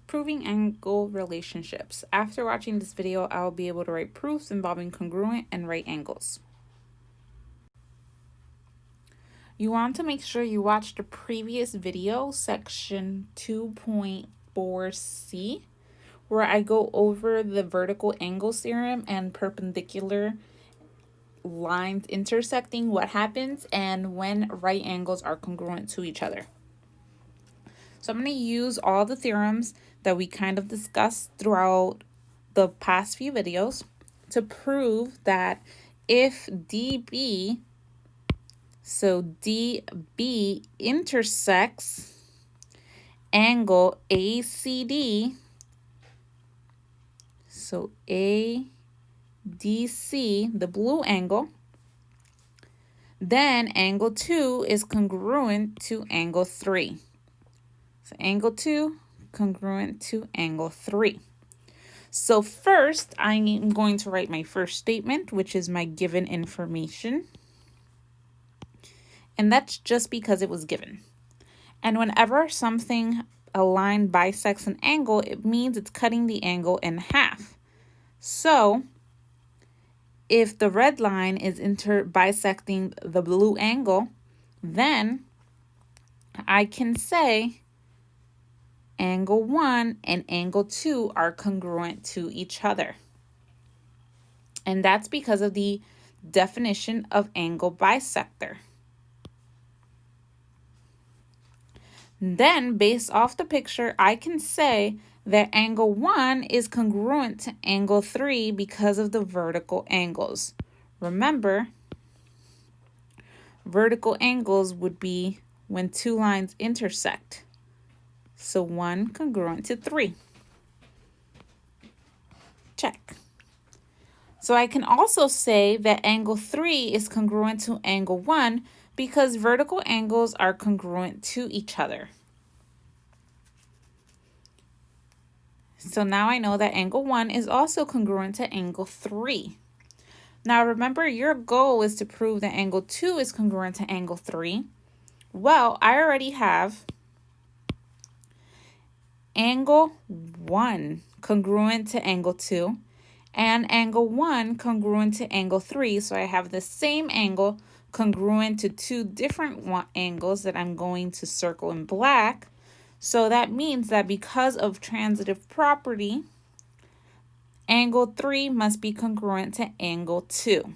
Proving angle relationships. After watching this video, I will be able to write proofs involving congruent and right angles. You want to make sure you watch the previous video, section 2.4c, where I go over the vertical angle theorem and perpendicular lines intersecting, what happens, and when right angles are congruent to each other. So I'm going to use all the theorems that we kind of discussed throughout the past few videos to prove that if DB, so DB intersects angle ACD, so ADC, the blue angle, then angle 2 is congruent to angle 3. So angle 2 congruent to angle 3. So first, I'm going to write my first statement, which is my given information. And that's just because it was given. And whenever something, a line bisects an angle, it means it's cutting the angle in half. So if the red line is bisecting the blue angle, then I can say angle 1 and angle 2 are congruent to each other. And that's because of the definition of angle bisector. Then, based off the picture, I can say that angle 1 is congruent to angle 3 because of the vertical angles. Remember, vertical angles would be when two lines intersect. So 1 congruent to 3. Check. So I can also say that angle 3 is congruent to angle 1 because vertical angles are congruent to each other. So now I know that angle 1 is also congruent to angle 3. Now remember, your goal is to prove that angle 2 is congruent to angle 3. Well, I already have angle 1 congruent to angle 2 and angle 1 congruent to angle 3. So I have the same angle congruent to two different angles that I'm going to circle in black. So that means that because of transitive property, angle 3 must be congruent to angle 2.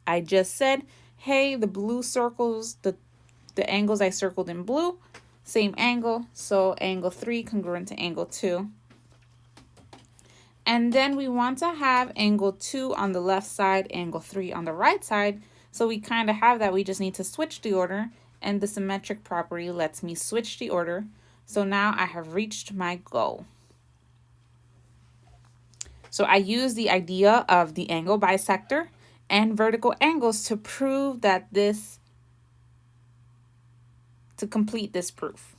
I just said, hey, the blue circles, the angles I circled in blue, same angle, so angle 3 congruent to angle 2. And then we want to have angle 2 on the left side, angle 3 on the right side. So we kind of have that. We just need to switch the order, and the symmetric property lets me switch the order. So now I have reached my goal. So I use the idea of the angle bisector and vertical angles to prove that to complete this proof.